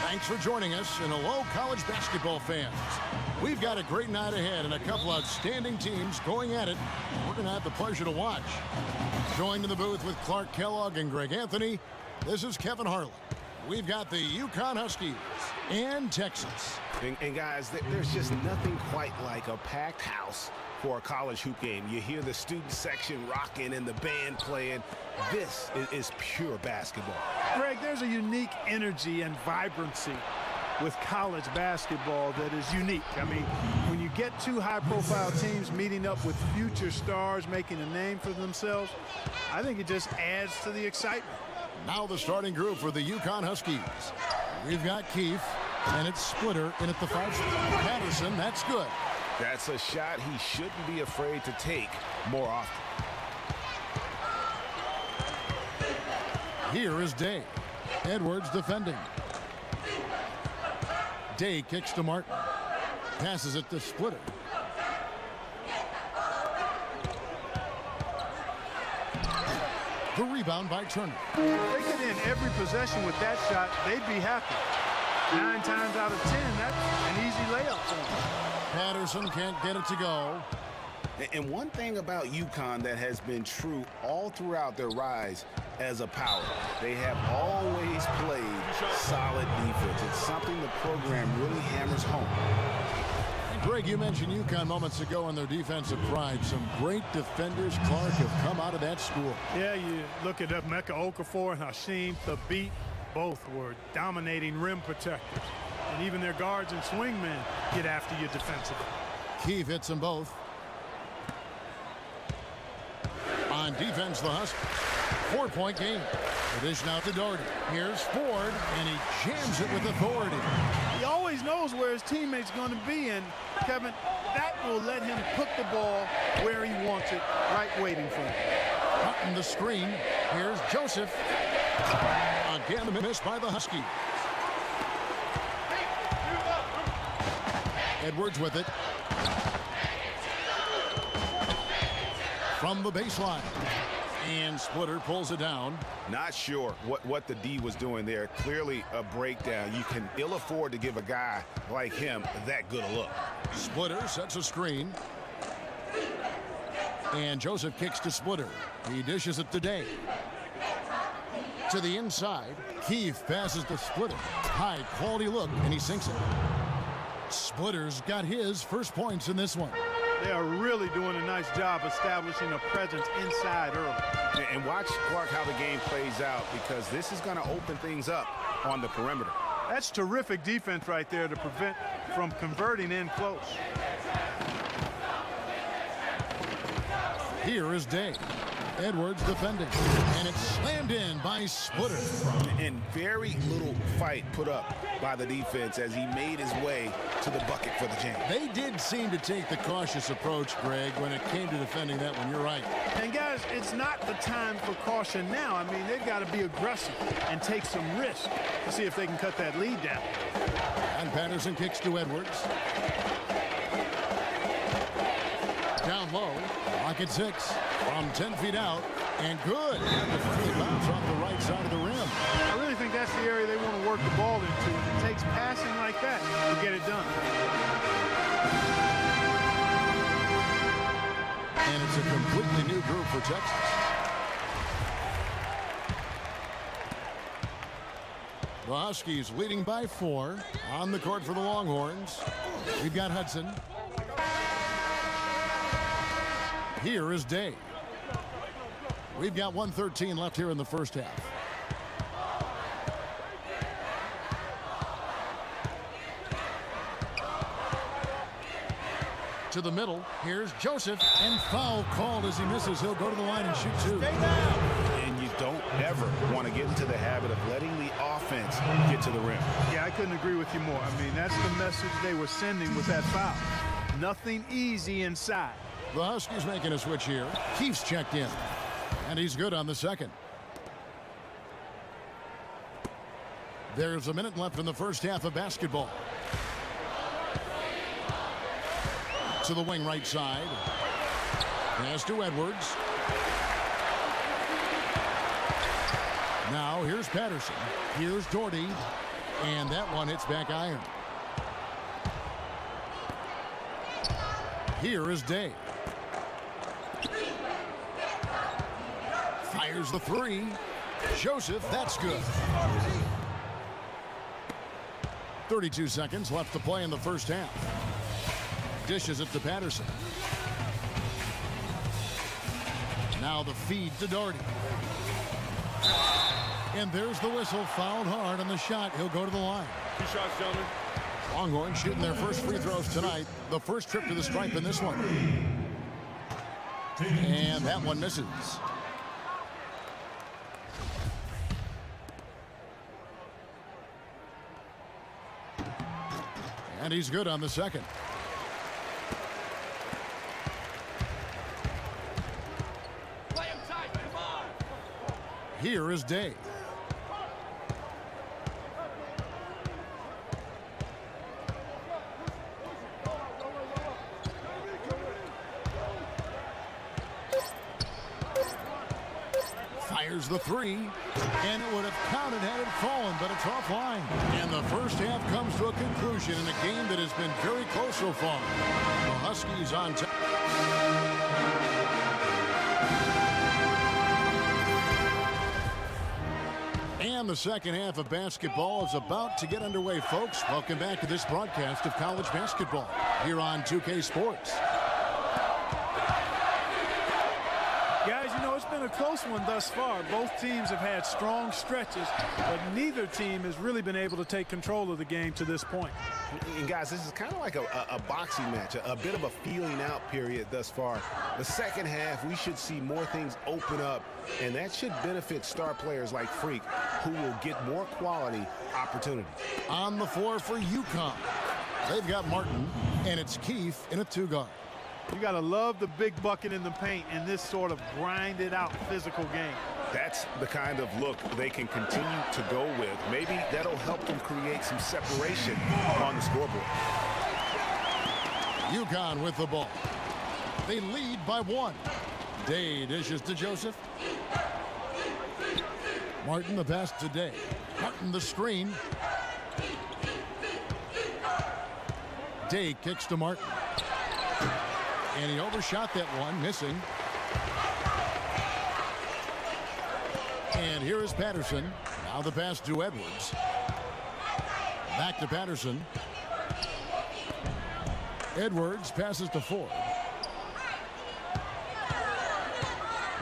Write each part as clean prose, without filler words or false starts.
Thanks for joining us, and hello, college basketball fans. We've got a great night ahead and a couple outstanding teams going at it. We're going to have the pleasure to watch. Joined in the booth with Clark Kellogg and Greg Anthony, this is Kevin Harlan. We've got the UConn Huskies and Texas. And guys, there's just nothing quite like a packed house for a college hoop game. You hear the student section rocking and the band playing. This is pure basketball. Greg, there's a unique energy and vibrancy with college basketball that is unique. I mean, when you get two high-profile teams meeting up with future stars making a name for themselves, I think it just adds to the excitement. Now the starting group for the UConn Huskies. We've got Keefe, and it's Splitter in at the 5 spot. Patterson, that's good. That's a shot he shouldn't be afraid to take more often. Here is Day. Edwards defending. Day kicks to Martin. Passes it to Splitter. The rebound by Turner. If they get in every possession with that shot, they'd be happy. 9 times out of 10, that's an easy layup for them. Patterson can't get it to go. And one thing about UConn that has been true all throughout their rise as a power, they have always played solid defense. It's something the program really hammers home. And Greg, you mentioned UConn moments ago on their defensive pride. Some great defenders, Clark, have come out of that school. Yeah, you look at Emeka Okafor and Hashim Thabit. Both were dominating rim protectors. And even their guards and swingmen get after you defensively. Keefe hits them both. On defense, the Huskies. 4-point game. The dish now to Doherty. Here's Ford, and he jams it with authority. He always knows where his teammate's going to be, and Kevin, that will let him put the ball where he wants it, right waiting for him. Cutting the screen. Here's Joseph. Again, a miss by the Huskies. Edwards with it. From the baseline. And Splitter pulls it down. Not sure what the D was doing there. Clearly a breakdown. You can ill afford to give a guy like him that good a look. Splitter sets a screen. And Joseph kicks to Splitter. He dishes it to Day. To the inside. Keefe passes to Splitter. High quality look, and he sinks it. Splitter's got his first points in this one. They are really doing a nice job establishing a presence inside early. And watch, Clark, how the game plays out, because this is going to open things up on the perimeter. That's terrific defense right there to prevent from converting in close. Here is Day. Edwards defending. And it's slammed in by Splitter. And very little fight put up by the defense as he made his way to the bucket for the jam. They did seem to take the cautious approach, Greg, when it came to defending that one. You're right. And guys, it's not the time for caution now. I mean, they've got to be aggressive and take some risk to see if they can cut that lead down. And Patterson kicks to Edwards. Down low. Pocket 6 from 10 feet out. And good. It bounces off the right side of the rim. I really think that's the area they want to work the ball into. It takes passing like that to get it done. And it's a completely new group for Texas. The Huskies leading by 4 on the court for the Longhorns. We've got Hudson. Here is Day. We've got 1:13 left here in the first half. To the middle. Here's Joseph. And foul called as he misses. He'll go to the line and shoot 2. Stay down. And you don't ever want to get into the habit of letting the offense get to the rim. Yeah, I couldn't agree with you more. I mean, that's the message they were sending with that foul. Nothing easy inside. The Huskies making a switch here. Keefe's checked in. And he's good on the second. There's a minute left in the first half of basketball. To the wing right side. Pass to Edwards. Now here's Patterson. Here's Doherty. And that one hits back iron. Here is Day. Fires the three. Joseph, that's good. 32 seconds left to play in the first half. Dishes it to Patterson. Now the feed to Doherty. And there's the whistle. Fouled hard on the shot. He'll go to the line. 2 shots, gentlemen. Longhorns shooting their first free throws tonight. The first trip to the stripe in this one. And that one misses. And he's good on the second. Play him tight, come on. Here is Day. Fires the three, and it would have counted had it fallen, but it's offline. And the first half comes to a conclusion in a game that has been very close so far. The Huskies on top. And the second half of basketball is about to get underway, folks. Welcome back to this broadcast of college basketball here on 2K Sports. Guys, you know, it's been a close one thus far. Both teams have had strong stretches, but neither team has really been able to take control of the game to this point. And guys, this is kind of like a boxing match, a bit of a feeling out period thus far. The second half, we should see more things open up, and that should benefit star players like Freak, who will get more quality opportunities. On the floor for UConn, they've got Martin, and it's Keefe in a two-guard. You got to love the big bucket in the paint in this sort of grinded-out physical game. That's the kind of look they can continue to go with. Maybe that'll help them create some separation on the scoreboard. UConn with the ball. They lead by 1. Day dishes to Joseph. Martin the pass to Day. Martin the screen. Day kicks to Martin. And he overshot that one, missing. And here is Patterson. Now the pass to Edwards. Back to Patterson. Edwards passes to Ford.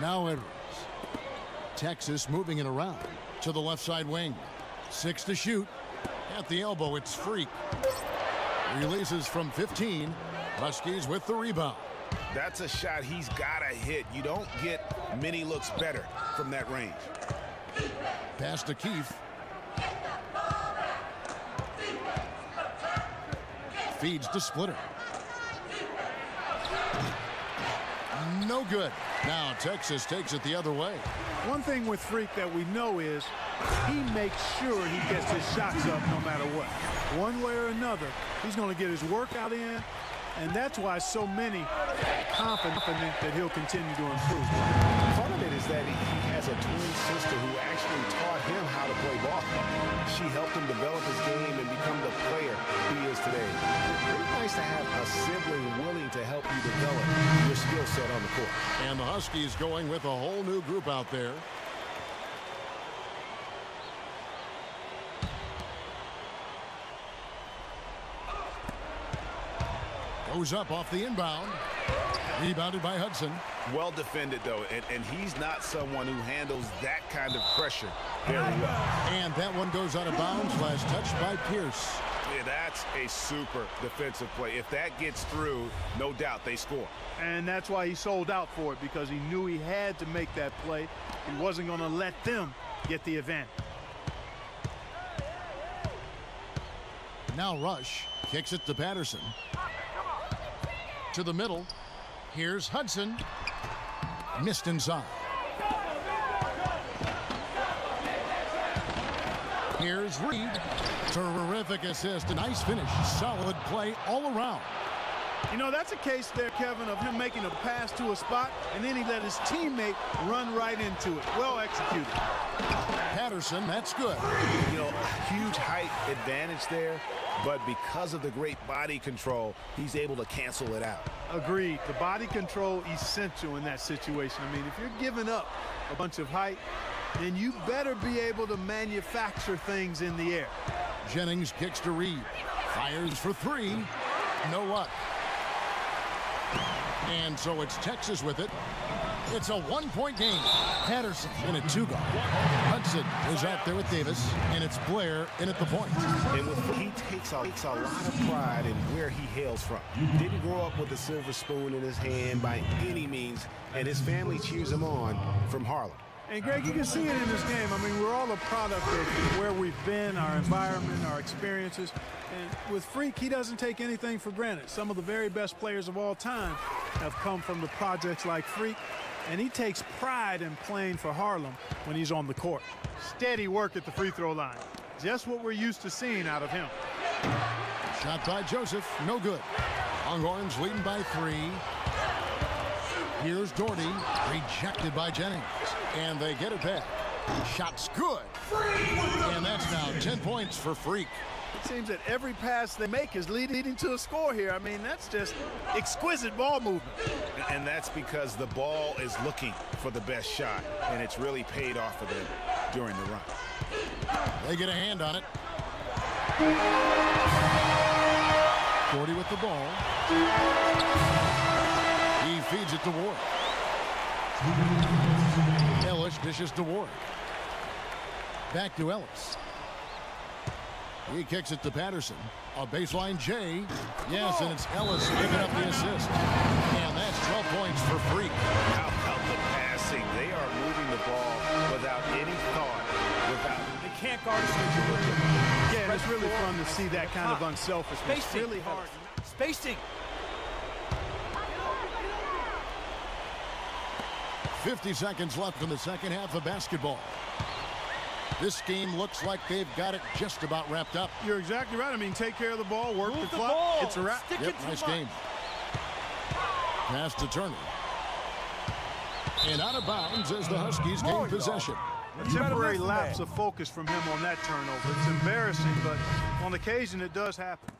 Now Edwards. Texas moving it around to the left side wing. 6 to shoot. At the elbow, it's Freak. Releases from 15. Huskies with the rebound. That's a shot he's got to hit. You don't get many looks better from that range. Pass to Keefe. Feeds to Splitter. No good. Now Texas takes it the other way. One thing with Freak that we know is he makes sure he gets his shots up no matter what. One way or another, he's going to get his workout in, and that's why so many are confident that he'll continue to improve. Part of it is that he has a twin sister who actually taught him how to play ball. She helped him develop his game and become the player he is today. It's pretty nice to have a sibling willing to help you develop your skill set on the court. And the Huskies going with a whole new group out there. Goes up off the inbound. Rebounded by Hudson. Well defended, though, and he's not someone who handles that kind of pressure very well. And that one goes out of bounds. Last touch by Pierce. Yeah, that's a super defensive play. If that gets through, no doubt they score. And that's why he sold out for it, because he knew he had to make that play. He wasn't going to let them get the advantage. Now Rush kicks it to Patterson. To the middle. Here's Hudson. Missed inside. Here's Reed. Terrific assist. A nice finish. Solid play all around. You know, that's a case there, Kevin, of him making a pass to a spot, and then he let his teammate run right into it. Well executed. Patterson, that's good. You know, huge height advantage there, but because of the great body control, he's able to cancel it out. Agreed. The body control essential in that situation. I mean, if you're giving up a bunch of height, then you better be able to manufacture things in the air. Jennings kicks to Reed. Fires for three. No luck. And so it's Texas with it. It's a one-point game. Patterson in a two-guard. Hudson is out there with Davis, and it's Blair in at the point. And he takes a lot of pride in where he hails from. Didn't grow up with a silver spoon in his hand by any means, and his family cheers him on from Harlem. And, Greg, you can see it in this game. I mean, we're all a product of where we've been, our environment, our experiences. And with Freak, he doesn't take anything for granted. Some of the very best players of all time have come from the projects like Freak, and he takes pride in playing for Harlem when he's on the court. Steady work at the free throw line. Just what we're used to seeing out of him. Shot by Joseph, no good. Longhorns leading by three. Here's Doherty, rejected by Jennings. And they get it back. Shot's good. And that's now 10 points for Freak. It seems that every pass they make is leading to a score here. I mean, that's just exquisite ball movement. And that's because the ball is looking for the best shot, and it's really paid off for them during the run. They get a hand on it. Doherty with the ball. He feeds it to Ward. Ellis dishes to Ward. Back to Ellis. He kicks it to Patterson. A baseline J. Yes, and it's Ellis picking up the assist. And that's 12 points for Freak. How about the passing? They are moving the ball without any thought. They can't guard us with you. Yeah, and it's really fun to see that kind of unselfishness. It's Spacing. really hard. Spacing. 50 seconds left in the second half of basketball. This game looks like they've got it just about wrapped up. You're exactly right. I mean, take care of the ball, work Move the the clock. ball. It's a wrap. Stick Yep, it too nice much. game. Pass to Turner. And out of bounds as the Huskies gain possession. A temporary lapse of focus from him on that turnover. It's embarrassing, but on occasion it does happen.